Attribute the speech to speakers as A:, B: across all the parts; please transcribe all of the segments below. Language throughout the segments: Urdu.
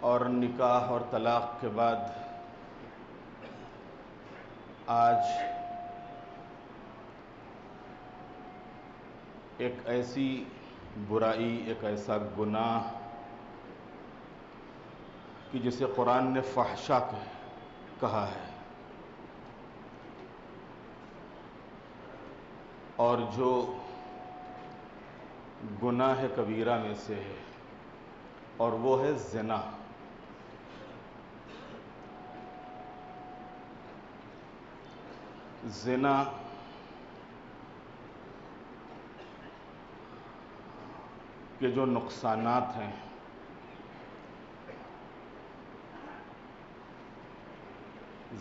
A: اور نکاح اور طلاق کے بعد آج ایک ایسی برائی، ایک ایسا گناہ کہ جسے قرآن نے فحشا کہا ہے، اور جو گناہ کبیرہ میں سے ہے، اور وہ ہے زنا۔ زنا کے جو نقصانات ہیں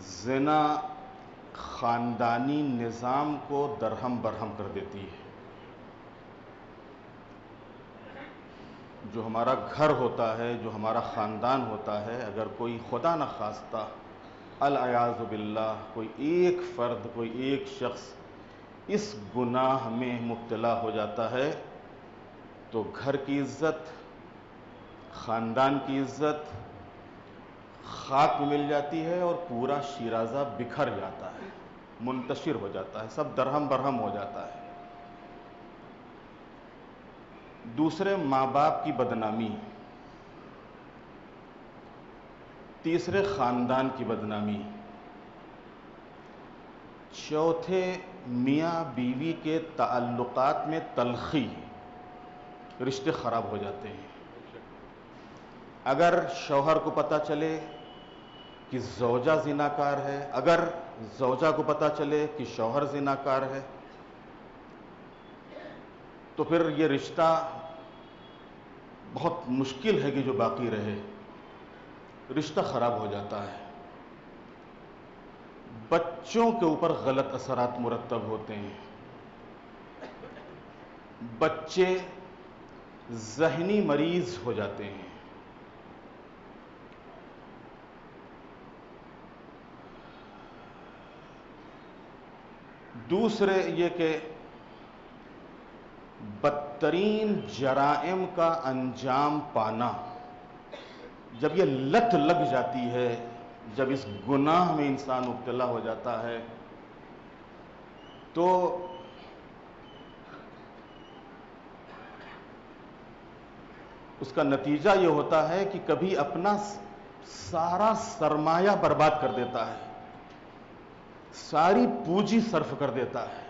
A: زنا خاندانی نظام کو درہم برہم کر دیتی ہے۔ جو ہمارا گھر ہوتا ہے، جو ہمارا خاندان ہوتا ہے، اگر کوئی خدا نخواستہ العیاذ باللہ کوئی ایک فرد، کوئی ایک شخص اس گناہ میں مبتلا ہو جاتا ہے تو گھر کی عزت، خاندان کی عزت خاک میں مل جاتی ہے، اور پورا شیرازہ بکھر جاتا ہے، منتشر ہو جاتا ہے، سب درہم برہم ہو جاتا ہے۔ دوسرے، ماں باپ کی بدنامی۔ تیسرے، خاندان کی بدنامی۔ چوتھے، میاں بیوی کے تعلقات میں تلخی، رشتے خراب ہو جاتے ہیں۔ اگر شوہر کو پتہ چلے کہ زوجہ زناکار ہے، اگر زوجہ کو پتہ چلے کہ شوہر زناکار ہے، تو پھر یہ رشتہ بہت مشکل ہے کہ جو باقی رہے، رشتہ خراب ہو جاتا ہے۔ بچوں کے اوپر غلط اثرات مرتب ہوتے ہیں۔ بچے ذہنی مریض ہو جاتے ہیں۔ دوسرے یہ کہ بدترین جرائم کا انجام پانا، جب یہ لت لگ جاتی ہے، جب اس گناہ میں انسان مبتلا ہو جاتا ہے، تو اس کا نتیجہ یہ ہوتا ہے کہ کبھی اپنا سارا سرمایہ برباد کر دیتا ہے، ساری پونجی صرف کر دیتا ہے،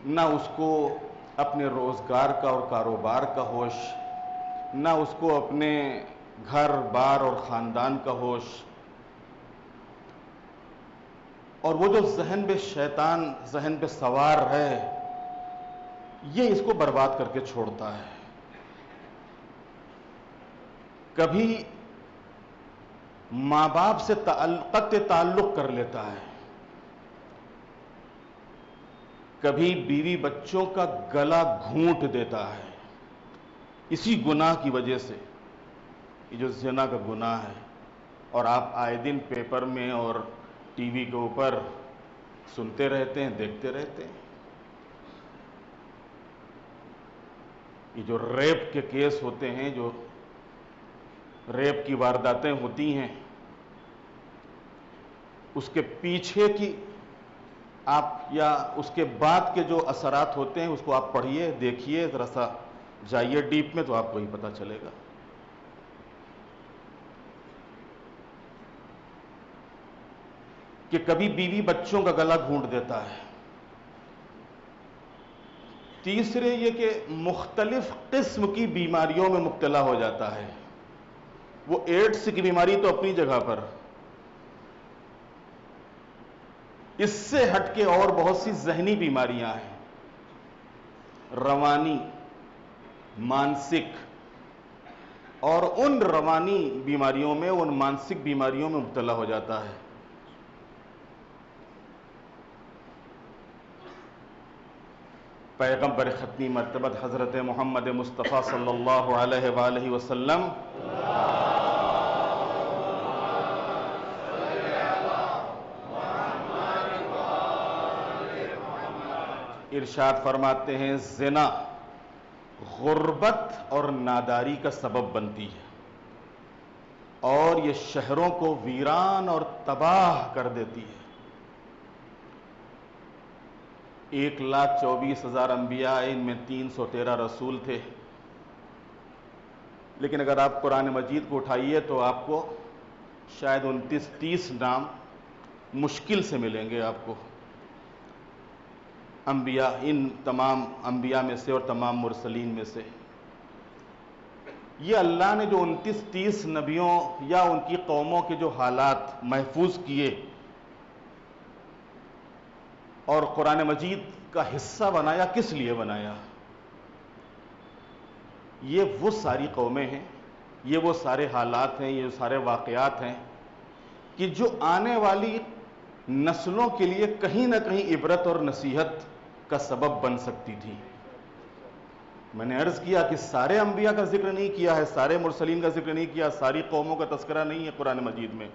A: نہ اس کو اپنے روزگار کا اور کاروبار کا ہوش، نہ اس کو اپنے گھر بار اور خاندان کا ہوش، اور وہ جو ذہن پہ شیطان ذہن پہ سوار ہے، یہ اس کو برباد کر کے چھوڑتا ہے۔ کبھی ماں باپ سے قطع تعلق کر لیتا ہے، کبھی بیوی بچوں کا گلا گھونٹ دیتا ہے، اسی گناہ کی وجہ سے، یہ جو زنا کا گناہ ہے۔ اور آپ آئے دن پیپر میں اور ٹی وی کے اوپر سنتے رہتے ہیں، دیکھتے رہتے ہیں، یہ جو ریپ کے کیس ہوتے ہیں، جو ریپ کی وارداتیں ہوتی ہیں، اس کے پیچھے کی آپ یا اس کے بعد کے جو اثرات ہوتے ہیں، اس کو آپ پڑھیے، دیکھیے، ذرا سا جائیے ڈیپ میں، تو آپ کو ہی پتہ چلے گا۔ کہ کبھی بیوی بچوں کا گلا گھونٹ دیتا ہے۔ تیسرے یہ کہ مختلف قسم کی بیماریوں میں مبتلا ہو جاتا ہے۔ وہ ایڈز کی بیماری تو اپنی جگہ پر، اس سے ہٹ کے اور بہت سی ذہنی بیماریاں ہیں، روانی، مانسک، اور ان روانی بیماریوں میں، ان مانسک بیماریوں میں مبتلا ہو جاتا ہے۔ پیغمبر ختمی مرتبت حضرت محمد مصطفیٰ صلی اللہ علیہ وآلہ وسلم ارشاد فرماتے ہیں، زنا غربت اور ناداری کا سبب بنتی ہے۔ اور یہ شہروں کو ویران اور تباہ کر دیتی ہے۔ 1,24,000 انبیاء، ان میں 313 رسول تھے، لیکن اگر آپ قرآن مجید کو اٹھائیے تو آپ کو شاید 29-30 نام مشکل سے ملیں گے آپ کو انبیاء، ان تمام انبیاء میں سے اور تمام مرسلین میں سے۔ یہ اللہ نے جو 29-30 نبیوں یا ان کی قوموں کے جو حالات محفوظ کیے اور قرآن مجید کا حصہ بنایا، کس لیے بنایا؟ یہ وہ ساری قومیں ہیں، یہ وہ سارے حالات ہیں، یہ سارے واقعات ہیں کہ جو آنے والی نسلوں کے لیے کہیں نہ کہیں عبرت اور نصیحت کا سبب بن سکتی تھی۔ میں نے عرض کیا کہ سارے انبیاء کا ذکر نہیں کیا ہے، سارے مرسلین کا ذکر نہیں کیا، ساری قوموں کا تذکرہ نہیں ہے قرآن مجید میں۔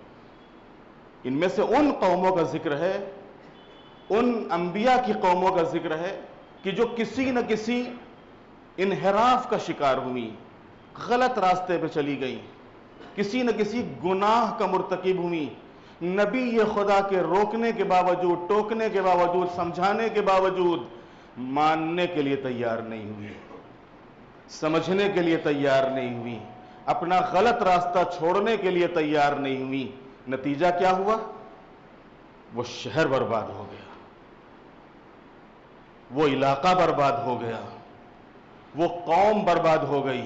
A: ان میں سے ان قوموں کا ذکر ہے، ان انبیاء کی قوموں کا ذکر ہے کہ جو کسی نہ کسی انحراف کا شکار ہوئی، غلط راستے پہ چلی گئی، کسی نہ کسی گناہ کا مرتکب ہوئی، نبی یہ خدا کے روکنے کے باوجود، ٹوکنے کے باوجود، سمجھانے کے باوجود ماننے کے لیے تیار نہیں ہوئی، سمجھنے کے لیے تیار نہیں ہوئی، اپنا غلط راستہ چھوڑنے کے لیے تیار نہیں ہوئی۔ نتیجہ کیا ہوا؟ وہ شہر برباد ہو گیا، وہ علاقہ برباد ہو گیا، وہ قوم برباد ہو گئی۔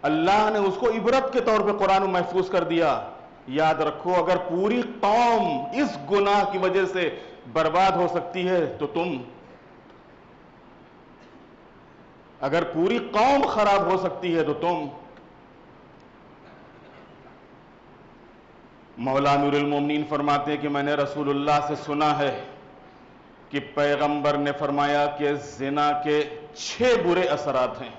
A: اللہ نے اس کو عبرت کے طور پہ قرآن محفوظ کر دیا۔ یاد رکھو، اگر پوری قوم اس گناہ کی وجہ سے برباد ہو سکتی ہے تو تم، اگر پوری قوم خراب ہو سکتی ہے تو تم۔ مولا امیر المومنین فرماتے ہیں کہ میں نے رسول اللہ سے سنا ہے کہ پیغمبر نے فرمایا کہ زنا کے 6 برے اثرات ہیں،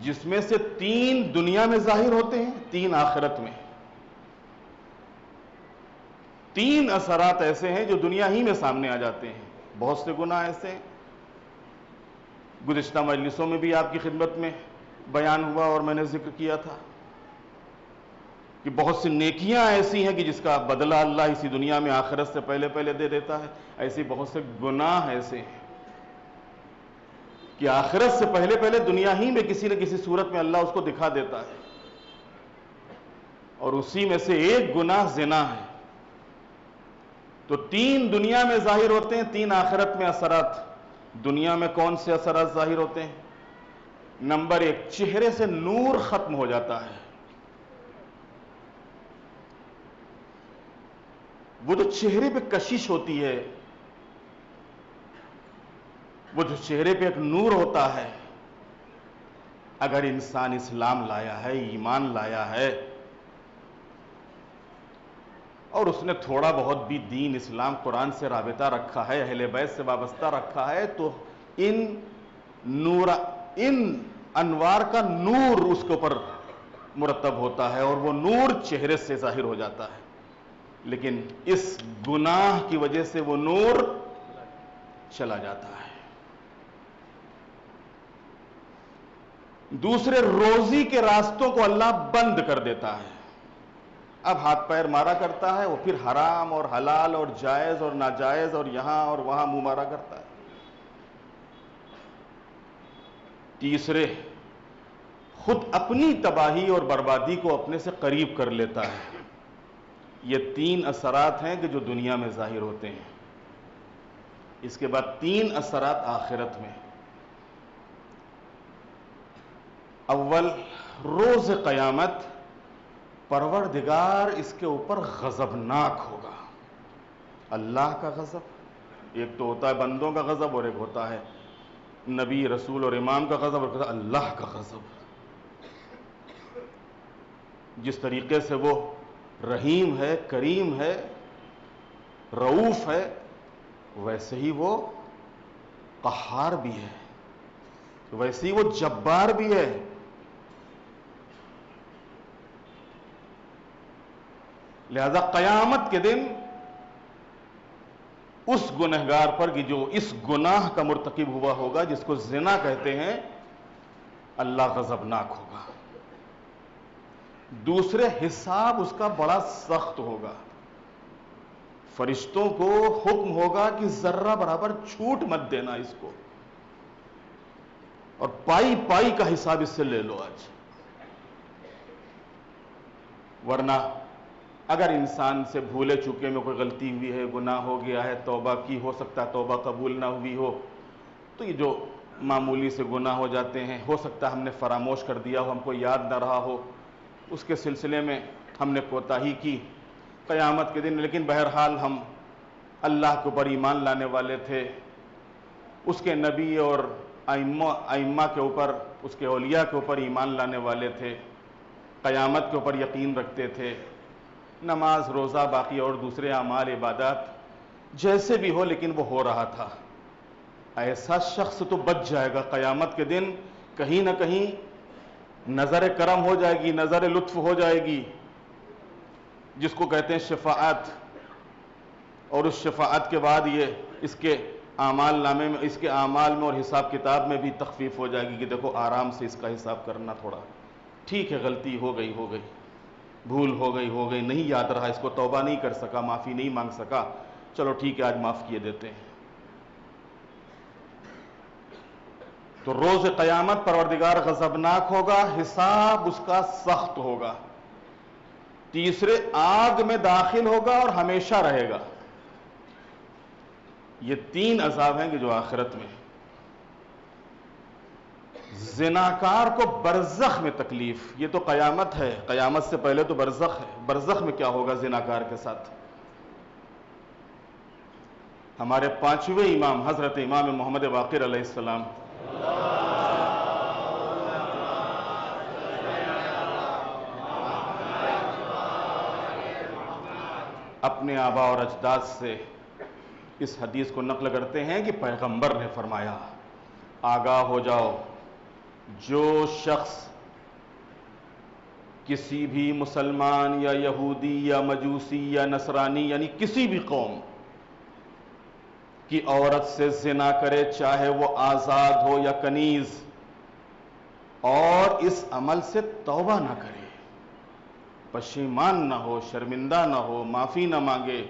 A: جس میں سے 3 دنیا میں ظاہر ہوتے ہیں، 3 آخرت میں۔ 3 اثرات ایسے ہیں جو دنیا ہی میں سامنے آ جاتے ہیں۔ بہت سے گناہ ایسے ہیں، گزشتہ مجلسوں میں بھی آپ کی خدمت میں بیان ہوا اور میں نے ذکر کیا تھا کہ بہت سی نیکیاں ایسی ہیں کہ جس کا بدلہ اللہ اسی دنیا میں آخرت سے پہلے پہلے دے دیتا ہے۔ ایسی بہت سے گناہ ایسے ہیں کہ آخرت سے پہلے پہلے دنیا ہی میں کسی نہ کسی صورت میں اللہ اس کو دکھا دیتا ہے، اور اسی میں سے ایک گناہ زنا ہے۔ تو 3 دنیا میں ظاہر ہوتے ہیں، 3 آخرت میں اثرات۔ دنیا میں کون سے اثرات ظاہر ہوتے ہیں؟ نمبر 1، چہرے سے نور ختم ہو جاتا ہے۔ وہ جو چہرے پہ کشش ہوتی ہے، وہ جو چہرے پہ ایک نور ہوتا ہے، اگر انسان اسلام لایا ہے، ایمان لایا ہے، اور اس نے تھوڑا بہت بھی دین اسلام قرآن سے رابطہ رکھا ہے، اہل بیت سے وابستہ رکھا ہے، تو ان انوار کا نور اس کے اوپر مرتب ہوتا ہے اور وہ نور چہرے سے ظاہر ہو جاتا ہے۔ لیکن اس گناہ کی وجہ سے وہ نور چلا جاتا ہے۔ دوسرے، روزی کے راستوں کو اللہ بند کر دیتا ہے۔ اب ہاتھ پیر مارا کرتا ہے، وہ پھر حرام اور حلال اور جائز اور ناجائز اور یہاں اور وہاں منہ مارا کرتا ہے۔ تیسرے، خود اپنی تباہی اور بربادی کو اپنے سے قریب کر لیتا ہے۔ یہ 3 اثرات ہیں کہ جو دنیا میں ظاہر ہوتے ہیں۔ اس کے بعد 3 اثرات آخرت میں۔ اول، روز قیامت پروردگار اس کے اوپر غضبناک ہوگا۔ اللہ کا غضب، ایک تو ہوتا ہے بندوں کا غضب اور ایک ہوتا ہے نبی، رسول اور امام کا غضب، اور اللہ کا غضب۔ جس طریقے سے وہ رحیم ہے، کریم ہے، رؤوف ہے، ویسے ہی وہ قہار بھی ہے، ویسے ہی وہ جبار بھی ہے۔ لہذا قیامت کے دن اس گنہگار پر کہ جو اس گناہ کا مرتکب ہوا ہوگا، جس کو زنا کہتے ہیں، اللہ غضبناک ہوگا۔ دوسرے حساب اس کا بڑا سخت ہوگا. فرشتوں کو حکم ہوگا کہ ذرہ برابر چھوٹ مت دینا اس کو, اور پائی پائی کا حساب اس سے لے لو آج. ورنہ اگر انسان سے بھولے چکے میں کوئی غلطی ہوئی ہے, گناہ ہو گیا ہے, توبہ کی, ہو سکتا ہے توبہ قبول نہ ہوئی ہو, تو یہ جو معمولی سے گناہ ہو جاتے ہیں, ہو سکتا ہے ہم نے فراموش کر دیا ہو, ہم کو یاد نہ رہا ہو, اس کے سلسلے میں ہم نے کوتاہی کی قیامت کے دن. لیکن بہرحال ہم اللہ کے اوپر ایمان لانے والے تھے, اس کے نبی اور ائمہ کے اوپر, اس کے اولیاء کے اوپر ایمان لانے والے تھے, قیامت کے اوپر یقین رکھتے تھے. نماز, روزہ, باقی اور دوسرے اعمال, عبادات جیسے بھی ہو, لیکن وہ ہو رہا تھا. ایسا شخص تو بچ جائے گا قیامت کے دن, کہیں نہ کہیں نظر کرم ہو جائے گی, نظر لطف ہو جائے گی, جس کو کہتے ہیں شفاعت. اور اس شفاعت کے بعد یہ اس کے اعمال نامے میں, اس کے اعمال میں اور حساب کتاب میں بھی تخفیف ہو جائے گی کہ دیکھو آرام سے اس کا حساب کرنا, تھوڑا ٹھیک ہے, غلطی ہو گئی, بھول ہو گئی, نہیں یاد رہا, اس کو توبہ نہیں کر سکا, معافی نہیں مانگ سکا, چلو ٹھیک ہے آج معاف کیے دیتے ہیں. تو روز قیامت پروردگار غضبناک ہوگا, حساب اس کا سخت ہوگا. تیسرے, آگ میں داخل ہوگا اور ہمیشہ رہے گا. یہ 3 عذاب ہیں کہ جو آخرت میں. زناکار کو برزخ میں تکلیف, یہ تو قیامت ہے, قیامت سے پہلے تو برزخ ہے. برزخ میں کیا ہوگا زناکار کے ساتھ؟ ہمارے 5ویں امام حضرت امام محمد باقر علیہ السلام اپنے آبا اور اجداد سے اس حدیث کو نقل کرتے ہیں کہ پیغمبر نے فرمایا, آگاہ ہو جاؤ, جو شخص کسی بھی مسلمان یا یہودی یا مجوسی یا نصرانی یعنی کسی بھی قوم کی عورت سے زنا کرے, چاہے وہ آزاد ہو یا کنیز, اور اس عمل سے توبہ نہ کرے, پشیمان نہ ہو, شرمندہ نہ ہو, معافی نہ مانگے,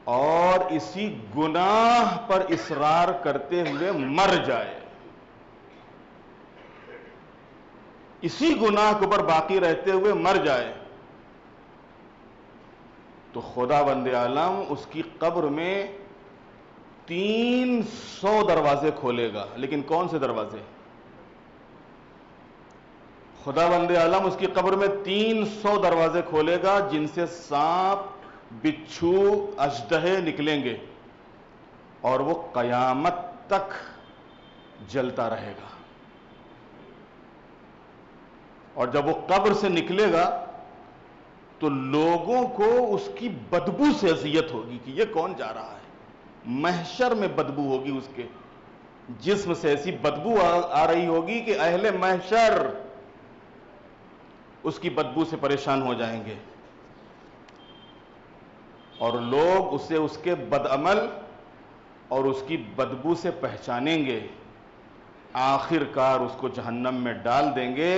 A: اور اسی گناہ پر اصرار کرتے ہوئے مر جائے, اسی گناہ کے اوپر باقی رہتے ہوئے مر جائے, تو خدا بند عالم اس کی قبر میں 300 دروازے کھولے گا. لیکن کون سے دروازے؟ خدا بند عالم اس کی قبر میں 300 دروازے کھولے گا, جن سے سانپ, بچھو, اژدہے نکلیں گے, اور وہ قیامت تک جلتا رہے گا. اور جب وہ قبر سے نکلے گا تو لوگوں کو اس کی بدبو سے اذیت ہوگی کہ یہ کون جا رہا ہے. محشر میں بدبو ہوگی, اس کے جسم سے ایسی بدبو آ رہی ہوگی کہ اہل محشر اس کی بدبو سے پریشان ہو جائیں گے, اور لوگ اسے اس کے بدعمل اور اس کی بدبو سے پہچانیں گے. آخر کار اس کو جہنم میں ڈال دیں گے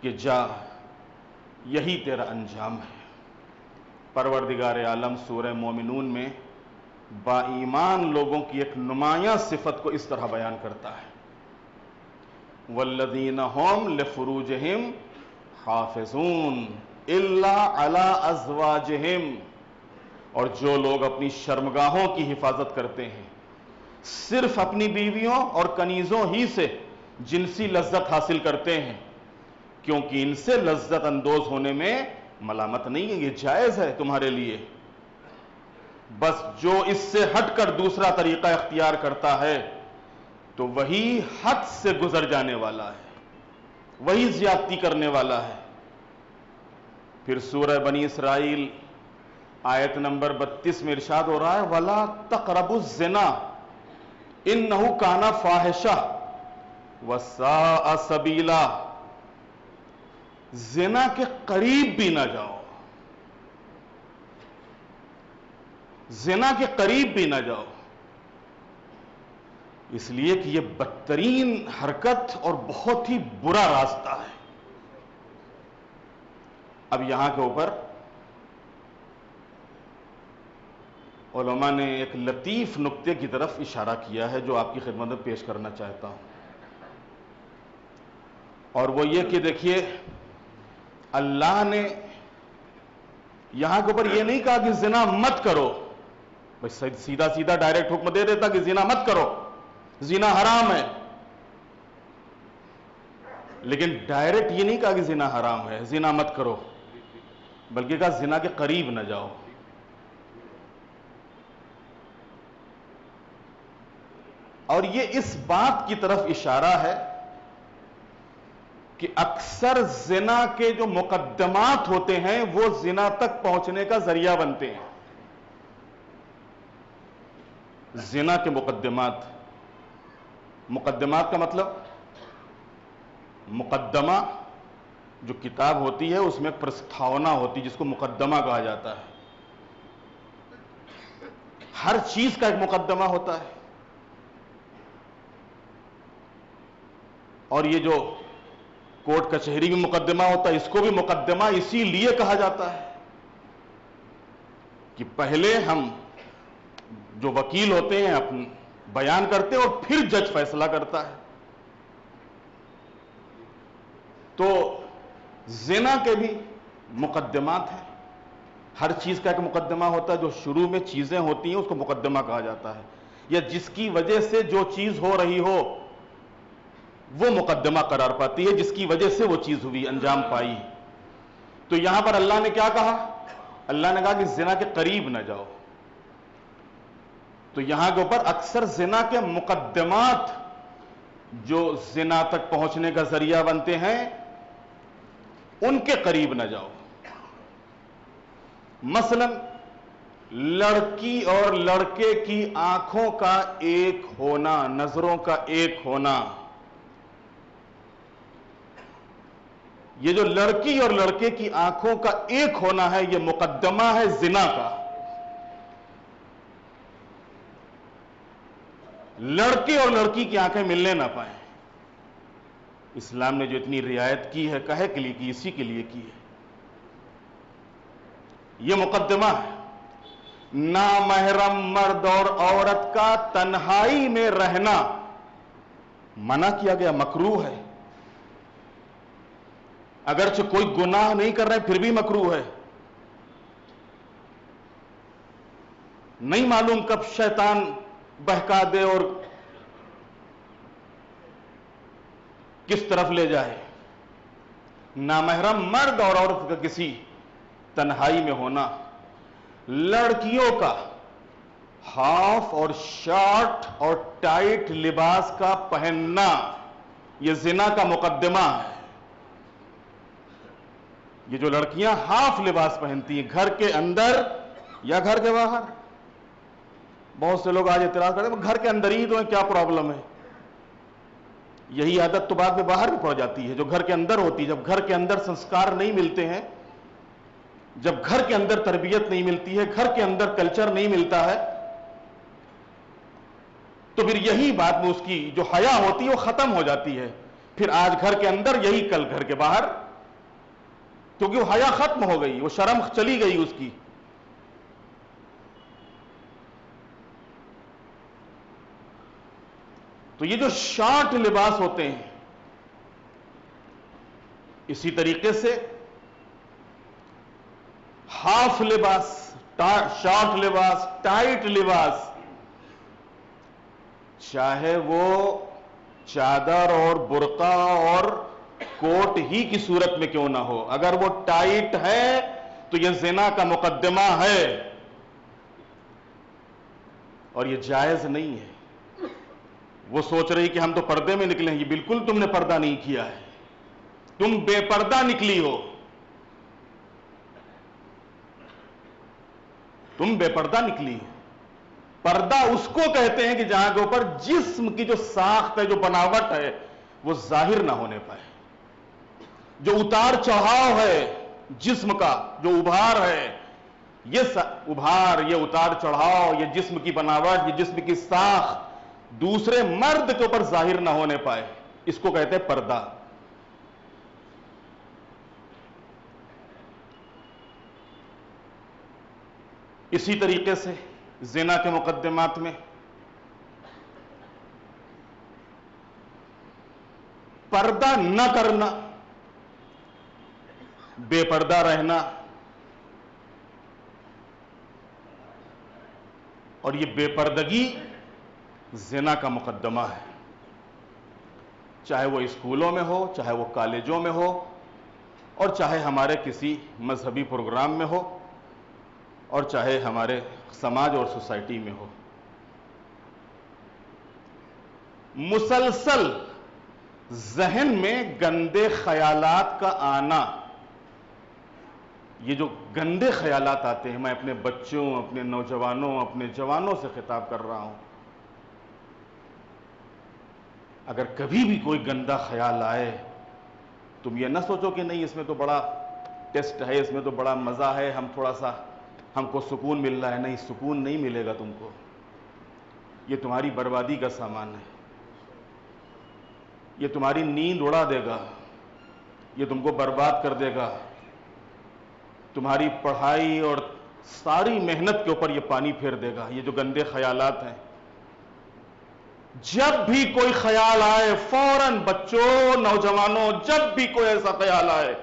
A: کہ جا, یہی تیرا انجام ہے. پروردگار عالم سورہ مومنون میں با ایمان لوگوں کی ایک نمایاں صفت کو اس طرح بیان کرتا ہے, والذین هم لفروجہم حافظون الا علی ازواجہم, اور جو لوگ اپنی شرمگاہوں کی حفاظت کرتے ہیں, صرف اپنی بیویوں اور کنیزوں ہی سے جنسی لذت حاصل کرتے ہیں, کیونکہ ان سے لذت اندوز ہونے میں ملامت نہیں ہے, یہ جائز ہے تمہارے لیے. بس جو اس سے ہٹ کر دوسرا طریقہ اختیار کرتا ہے تو وہی حد سے گزر جانے والا ہے, وہی زیادتی کرنے والا ہے. پھر سورہ بنی اسرائیل آیت نمبر 32 میں ارشاد ہو رہا ہے, وَلَا تَقْرَبُوا الزِّنَا إِنَّهُ كَانَ فَاحِشَةً وَسَاءَ سَبِيلًا, زنا کے قریب بھی نہ جاؤ, زنا کے قریب بھی نہ جاؤ, اس لیے کہ یہ بدترین حرکت اور بہت ہی برا راستہ ہے. اب یہاں کے اوپر علماء نے ایک لطیف نقطے کی طرف اشارہ کیا ہے جو آپ کی خدمت میں پیش کرنا چاہتا ہوں، اور وہ یہ کہ دیکھیے اللہ نے یہاں کے اوپر یہ نہیں کہا کہ زنا مت کرو، بس سیدھا سیدھا ڈائریکٹ حکم دے دیتا کہ زنا مت کرو، زنا حرام ہے، لیکن ڈائریکٹ یہ نہیں کہا کہ زنا حرام ہے، زنا مت کرو، بلکہ کہا زنا کے قریب نہ جاؤ۔ اور یہ اس بات کی طرف اشارہ ہے کہ اکثر زنا کے جو مقدمات ہوتے ہیں وہ زنا تک پہنچنے کا ذریعہ بنتے ہیں۔ زنا کے مقدمات کا مطلب مقدمہ جو کتاب ہوتی ہے اس میں پرستھاونا ہوتی ہے جس کو مقدمہ کہا جاتا ہے۔ ہر چیز کا ایک مقدمہ ہوتا ہے، اور یہ جو کورٹ کچہری میں مقدمہ ہوتا ہے اس کو بھی مقدمہ اسی لیے کہا جاتا ہے کہ پہلے ہم جو وکیل ہوتے ہیں اپنے بیان کرتے ہیں اور پھر جج فیصلہ کرتا ہے۔ تو زنا کے بھی مقدمات ہیں، ہر چیز کا ایک مقدمہ ہوتا ہے، جو شروع میں چیزیں ہوتی ہیں اس کو مقدمہ کہا جاتا ہے، یا جس کی وجہ سے جو چیز ہو رہی ہو وہ مقدمہ قرار پاتی ہے، جس کی وجہ سے وہ چیز ہوئی، انجام پائی۔ تو یہاں پر اللہ نے کیا کہا؟ اللہ نے کہا کہ زنا کے قریب نہ جاؤ۔ تو یہاں کے اوپر اکثر زنا کے مقدمات جو زنا تک پہنچنے کا ذریعہ بنتے ہیں ان کے قریب نہ جاؤ۔ مثلا لڑکی اور لڑکے کی آنکھوں کا ایک ہونا، نظروں کا ایک ہونا، یہ جو لڑکی اور لڑکے کی آنکھوں کا ایک ہونا ہے یہ مقدمہ ہے زنا کا۔ لڑکے اور لڑکی کی آنکھیں ملنے نہ پائیں، اسلام نے جو اتنی رعایت کی ہے کہے کے لیے کی، اسی کے لیے کی ہے، یہ مقدمہ ہے۔ نامحرم مرد اور عورت کا تنہائی میں رہنا منع کیا گیا، مکروہ ہے، اگرچہ کوئی گناہ نہیں کر رہے پھر بھی مکروہ ہے۔ نہیں معلوم کب شیطان بہکا دے اور کس طرف لے جائے۔ نامحرم مرد اور عورت کا کسی تنہائی میں ہونا، لڑکیوں کا ہاف اور شارٹ اور ٹائٹ لباس کا پہننا یہ زنا کا مقدمہ ہے۔ یہ جو لڑکیاں ہاف لباس پہنتی ہیں گھر کے اندر یا گھر کے باہر، بہت سے لوگ آج اعتراض کرتے ہیں گھر کے اندر ہی تو کیا پرابلم ہے؟ یہی عادت تو بعد میں باہر بھی پڑ جاتی ہے جو گھر کے اندر ہوتی ہے۔ جب گھر کے اندر سنسکار نہیں ملتے ہیں، جب گھر کے اندر تربیت نہیں ملتی ہے، گھر کے اندر کلچر نہیں ملتا ہے، تو پھر یہی بات میں اس کی جو حیا ہوتی ہے وہ ختم ہو جاتی ہے۔ پھر آج گھر کے اندر یہی کل گھر کے باہر، کیونکہ وہ حیا ختم ہو گئی، وہ شرم چلی گئی اس کی۔ تو یہ جو شارٹ لباس ہوتے ہیں، اسی طریقے سے ہاف لباس، شارٹ لباس، ٹائٹ لباس، چاہے وہ چادر اور برقع اور کوٹ ہی کی صورت میں کیوں نہ ہو، اگر وہ ٹائٹ ہے تو یہ زنا کا مقدمہ ہے اور یہ جائز نہیں ہے۔ وہ سوچ رہی کہ ہم تو پردے میں نکلے ہیں، یہ بالکل تم نے پردہ نہیں کیا ہے، تم بے پردہ نکلی ہو، تم بے پردہ نکلی ہو۔ پردہ اس کو کہتے ہیں کہ جہاں کے اوپر جسم کی جو ساخت ہے، جو بناوٹ ہے، وہ ظاہر نہ ہونے پائے، جو اتار چڑھاؤ ہے جسم کا، جو ابھار ہے، یہ ابھار، یہ اتار چڑھاؤ، یہ جسم کی بناوٹ، یہ جسم کی ساخت دوسرے مرد کے اوپر ظاہر نہ ہونے پائے، اس کو کہتے ہیں پردہ۔ اسی طریقے سے زنا کے مقدمات میں پردہ نہ کرنا، بے پردہ رہنا، اور یہ بے پردگی زنا کا مقدمہ ہے، چاہے وہ اسکولوں میں ہو، چاہے وہ کالجوں میں ہو، اور چاہے ہمارے کسی مذہبی پروگرام میں ہو، اور چاہے ہمارے سماج اور سوسائٹی میں ہو۔ مسلسل ذہن میں گندے خیالات کا آنا، یہ جو گندے خیالات آتے ہیں، میں اپنے بچوں، اپنے نوجوانوں، اپنے جوانوں سے خطاب کر رہا ہوں، اگر کبھی بھی کوئی گندا خیال آئے، تم یہ نہ سوچو کہ نہیں اس میں تو بڑا ٹیسٹ ہے، اس میں تو بڑا مزہ ہے، ہم کو سکون مل رہا ہے۔ نہیں، سکون نہیں ملے گا تم کو، یہ تمہاری بربادی کا سامان ہے، یہ تمہاری نیند اڑا دے گا، یہ تم کو برباد کر دے گا، تمہاری پڑھائی اور ساری محنت کے اوپر یہ پانی پھیر دے گا، یہ جو گندے خیالات ہیں۔ جب بھی کوئی خیال آئے، فوراً بچوں، نوجوانوں، جب بھی کوئی ایسا خیال آئے،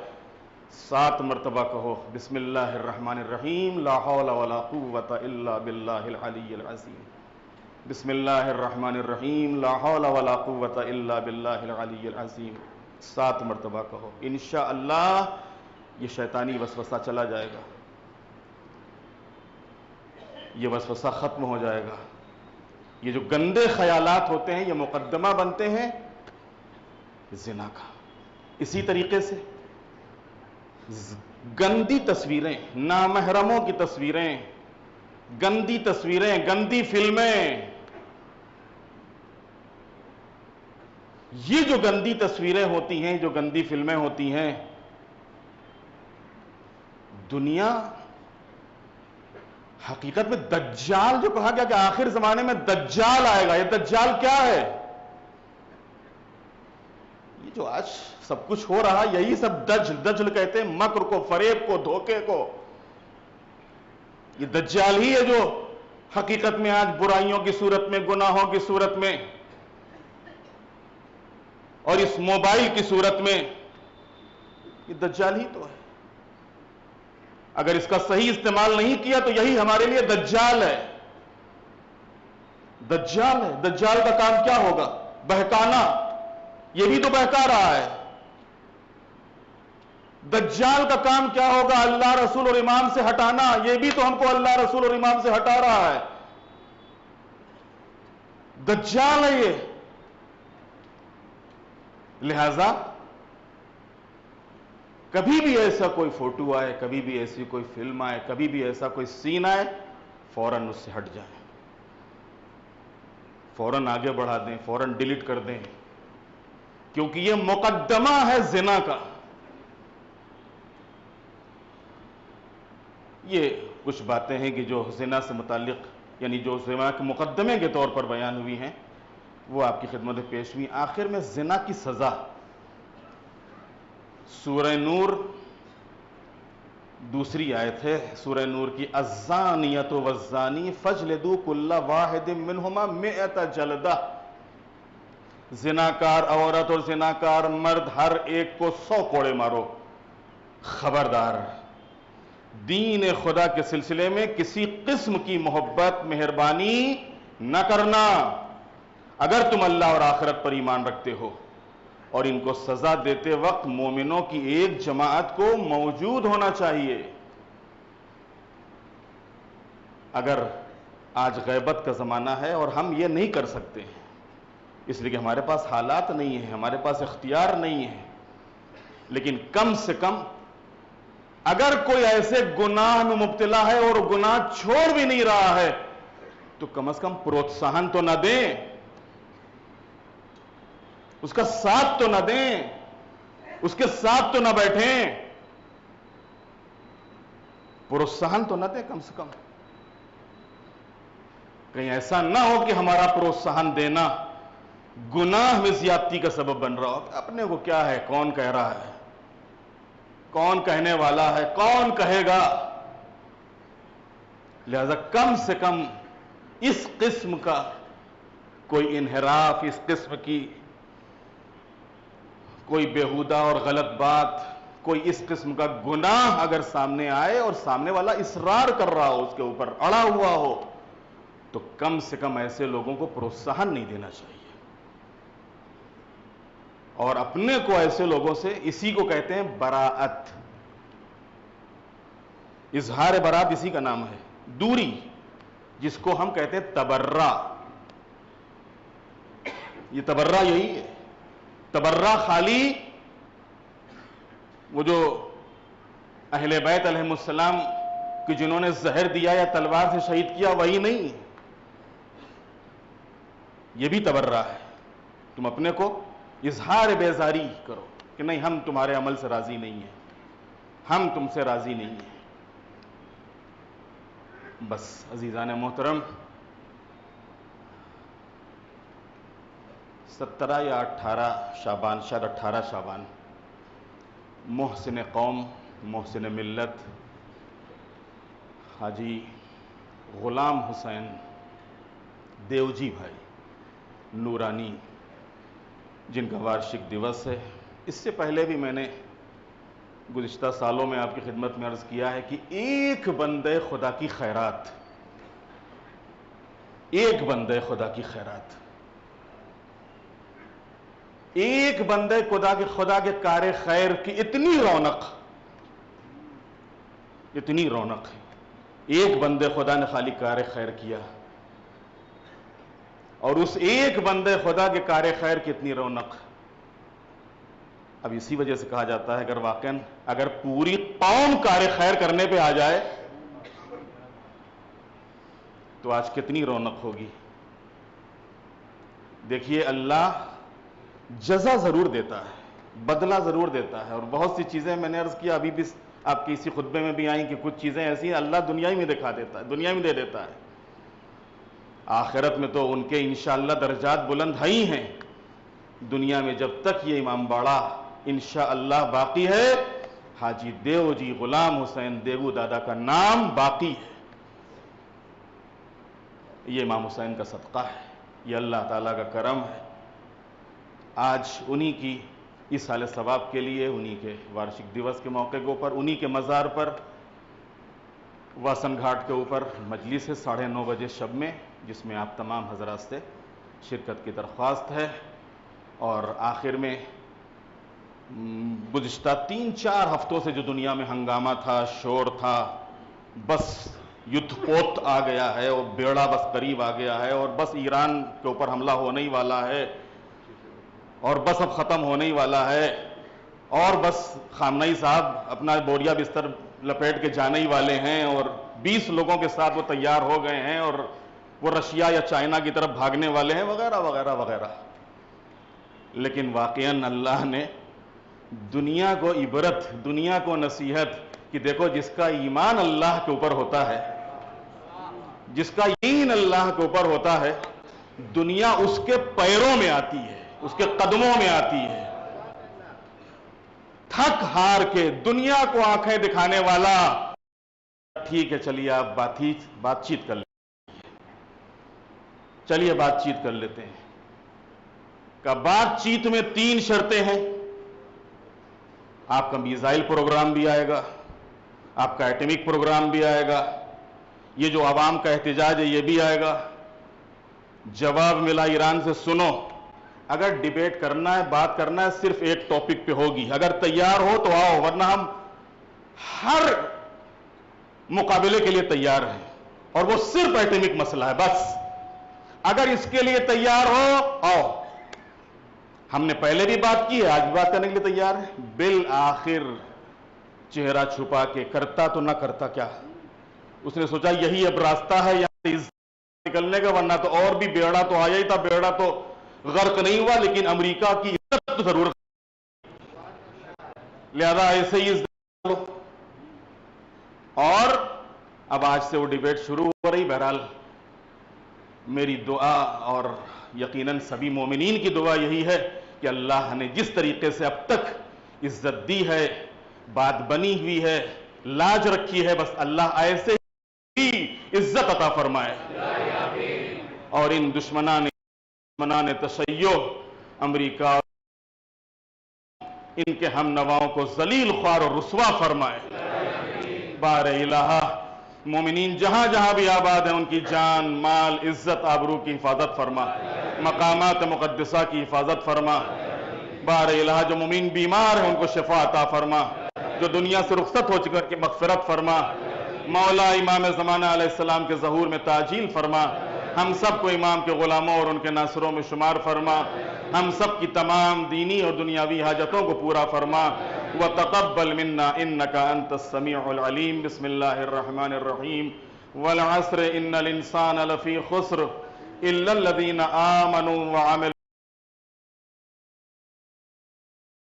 A: 7 مرتبہ کہو بسم اللہ الرحمن الرحیم، لا حول ولا قوت الا باللہ العلی العظیم، بسم اللہ الرحمن الرحیم، لا حول ولا قوت الا باللہ العلی العظیم، 7 مرتبہ کہو، انشاءاللہ یہ شیطانی وسوسہ چلا جائے گا، یہ وسوسہ ختم ہو جائے گا۔ یہ جو گندے خیالات ہوتے ہیں یہ مقدمہ بنتے ہیں زنا کا۔ اسی طریقے سے گندی تصویریں، نامحرموں کی تصویریں، گندی تصویریں، گندی فلمیں، یہ جو گندی تصویریں ہوتی ہیں، جو گندی فلمیں ہوتی ہیں، دنیا حقیقت میں دجال جو کہا گیا کہ آخر زمانے میں دجال آئے گا، یہ دجال کیا ہے؟ یہ جو آج سب کچھ ہو رہا یہی سب دجل کہتے ہیں، مکر کو، فریب کو، دھوکے کو۔ یہ دجال ہی ہے جو حقیقت میں آج برائیوں کی صورت میں، گناہوں کی صورت میں، اور اس موبائل کی صورت میں، یہ دجال ہی تو ہے۔ اگر اس کا صحیح استعمال نہیں کیا تو یہی ہمارے لیے دجال ہے۔ دجال ہے، دجال کا کام کیا ہوگا؟ بہکانا، یہ بھی تو بہکا رہا ہے۔ دجال کا کام کیا ہوگا؟ اللہ رسول اور امام سے ہٹانا، یہ بھی تو ہم کو اللہ رسول اور امام سے ہٹا رہا ہے۔ دجال ہے یہ۔ لہذا کبھی بھی ایسا کوئی فوٹو آئے، کبھی بھی ایسی کوئی فلم آئے، کبھی بھی ایسا کوئی سین آئے، فوراً اس سے ہٹ جائیں، فوراً آگے بڑھا دیں، فوراً ڈیلیٹ کر دیں، کیونکہ یہ مقدمہ ہے زنا کا۔ یہ کچھ باتیں ہیں کہ جو زنا سے متعلق، یعنی جو زنا کے مقدمے کے طور پر بیان ہوئی ہیں، وہ آپ کی خدمت پیش ہوئی۔ آخر میں زنا کی سزا، سورہ نور دوسری آیت ہے، سورہ نور کی، الزانیۃ والزانی فاجلدوا کل واحد منہما 100 جلدہ، زناکار عورت اور زناکار مرد ہر ایک کو 100 کوڑے مارو۔ خبردار، دین خدا کے سلسلے میں کسی قسم کی محبت، مہربانی نہ کرنا۔ اگر تم اللہ اور آخرت پر ایمان رکھتے ہو، اور ان کو سزا دیتے وقت مومنوں کی ایک جماعت کو موجود ہونا چاہیے۔ اگر آج غیبت کا زمانہ ہے اور ہم یہ نہیں کر سکتے، اس لیے کہ ہمارے پاس حالات نہیں ہیں، ہمارے پاس اختیار نہیں ہے، لیکن کم سے کم اگر کوئی ایسے گناہ میں مبتلا ہے اور گناہ چھوڑ بھی نہیں رہا ہے تو کم از کم پروتساہن تو نہ دیں، اس کا ساتھ تو نہ دیں، اس کے ساتھ تو نہ بیٹھیں، پروتساہن تو نہ دیں کم سے کم۔ کہیں ایسا نہ ہو کہ ہمارا پروتساہن دینا گناہ میں زیادتی کا سبب بن رہا ہو۔ اپنے کو کیا ہے، کون کہہ رہا ہے، کون کہنے والا ہے، کون کہے گا؟ لہذا کم سے کم اس قسم کا کوئی انحراف، اس قسم کی کوئی بیہودہ اور غلط بات، کوئی اس قسم کا گناہ اگر سامنے آئے اور سامنے والا اصرار کر رہا ہو، اس کے اوپر اڑا ہوا ہو، تو کم سے کم ایسے لوگوں کو پروتساہن نہیں دینا چاہیے، اور اپنے کو ایسے لوگوں سے، اسی کو کہتے ہیں براءت، اظہار براءت اسی کا نام ہے، دوری، جس کو ہم کہتے ہیں تبرہ۔ یہ تبرہ یہی ہے، تبرہ خالی وہ جو اہل بیت علیہم السلام کہ جنہوں نے زہر دیا یا تلوار سے شہید کیا وہی نہیں، یہ بھی تبرہ ہے۔ تم اپنے کو اظہار بیزاری کرو کہ نہیں، ہم تمہارے عمل سے راضی نہیں ہیں، ہم تم سے راضی نہیں ہیں۔ بس عزیزان محترم، 17 یا 18 شعبان، شاید 18 شعبان، محسن قوم، محسن ملت حاجی غلام حسین دیوجی بھائی نورانی، جن کا وارشک دیوس ہے۔ اس سے پہلے بھی میں نے گزشتہ سالوں میں آپ کی خدمت میں عرض کیا ہے کہ ایک بندے خدا کی خیرات، ایک بندے خدا کی خیرات، ایک بندے خدا کے کار خیر کی اتنی رونق ہے، ایک بندے خدا نے خالی کار خیر کیا، اور اس ایک بندے خدا کے کار خیر کی اتنی رونق، اب اسی وجہ سے کہا جاتا ہے اگر پوری قوم کار خیر کرنے پہ آ جائے تو آج کتنی رونق ہوگی۔ دیکھیے، اللہ جزا ضرور دیتا ہے، بدلہ ضرور دیتا ہے، اور بہت سی چیزیں میں نے عرض کیا، ابھی بھی آپ کی اسی خطبے میں بھی آئیں کہ کچھ چیزیں ایسی ہیں اللہ دنیا ہی میں دکھا دیتا ہے، دنیا میں دے دیتا ہے، آخرت میں تو ان کے انشاءاللہ درجات بلند ہی ہیں۔ دنیا میں جب تک یہ امام باڑہ انشاءاللہ باقی ہے، حاجی دیو جی غلام حسین دیو دادا کا نام باقی ہے۔ یہ امام حسین کا صدقہ ہے، یہ اللہ تعالیٰ کا کرم ہے۔ آج انہی کی اس سال ثواب کے لیے، انہی کے وارشک دیوس کے موقع کے اوپر، انہی کے مزار پر واسن گھاٹ کے اوپر مجلس ہے 9:30 بجے شب میں، جس میں آپ تمام حضرات سے شرکت کی درخواست ہے۔ اور آخر میں گزشتہ 3-4 ہفتوں سے جو دنیا میں ہنگامہ تھا، شور تھا، بس یدھ پوت آ گیا ہے اور بیڑا بس قریب آ گیا ہے، اور بس ایران کے اوپر حملہ ہونے ہی والا ہے، اور بس اب ختم ہونے ہی والا ہے، اور بس خامنئی صاحب اپنا بوریا بستر لپیٹ کے جانے ہی والے ہیں، اور 20 لوگوں کے ساتھ وہ تیار ہو گئے ہیں، اور وہ رشیا یا چائنا کی طرف بھاگنے والے ہیں، وغیرہ وغیرہ وغیرہ۔ لیکن واقعاً اللہ نے دنیا کو عبرت، دنیا کو نصیحت کہ دیکھو، جس کا ایمان اللہ کے اوپر ہوتا ہے، جس کا یقین اللہ کے اوپر ہوتا ہے، دنیا اس کے پیروں میں آتی ہے، اس کے قدموں میں آتی ہے۔ تھک ہار کے دنیا کو آنکھیں دکھانے والا، ٹھیک ہے چلیے آپ بات چیت کر لیتے ہیں، چلیے بات چیت کر لیتے ہیں، کہ بات چیت میں 3 شرطیں ہیں۔ آپ کا میزائل پروگرام بھی آئے گا، آپ کا ایٹمک پروگرام بھی آئے گا، یہ جو عوام کا احتجاج ہے یہ بھی آئے گا۔ جواب ملا ایران سے، سنو، اگر ڈیبیٹ کرنا ہے، بات کرنا ہے، صرف ایک ٹاپک پہ ہوگی، اگر تیار ہو تو آؤ، ورنہ ہم ہر مقابلے کے لیے تیار ہیں، اور وہ صرف ایٹمک مسئلہ ہے، بس اگر اس کے لیے تیار ہو آؤ۔ ہم نے پہلے بھی بات کی ہے، آج بھی بات کرنے کے لیے تیار ہے۔ بالآخر چہرہ چھپا کے کرتا تو نہ کرتا کیا، اس نے سوچا یہی اب راستہ ہے یہاں سے نکلنے کا، ورنہ تو اور بھی بیڑا تو آیا ہی تھا، بیڑا تو غرق نہیں ہوا، لیکن امریکہ کی عزت تو ضرور، لہذا ایسے ہی اور اب آج سے وہ ڈیبیٹ شروع ہو رہی۔ بہرحال میری دعا اور یقیناً سبھی مومنین کی دعا یہی ہے کہ اللہ نے جس طریقے سے اب تک عزت دی ہے، بات بنی ہوئی ہے، لاج رکھی ہے، بس اللہ ایسے ہی عزت عطا فرمائے، اور ان دشمنان تشیع امریکہ ان کے ہم نواؤں کو ذلیل خوار اور رسوا فرمائے۔ بار الہ مومنین جہاں جہاں بھی آباد ہیں ان کی جان، مال، عزت، آبرو کی حفاظت فرما، مقامات مقدسہ کی حفاظت فرما۔ بار الہ جو مومن بیمار ہیں ان کو شفا عطا فرما، جو دنیا سے رخصت ہو چکے کی مغفرت فرما۔ مولا امام زمانہ علیہ السلام کے ظہور میں تعجیل فرما، ہم سب کو امام کے غلاموں اور ان کے ناصروں میں شمار فرما، ہم سب کی تمام دینی اور دنیاوی حاجتوں کو پورا فرما۔ وتقبل منا انك انت السميع العليم۔ بسم الله الرحمن الرحيم۔ والعصر ان الانسان لفی خسر الا الذين آمنوا وعملوا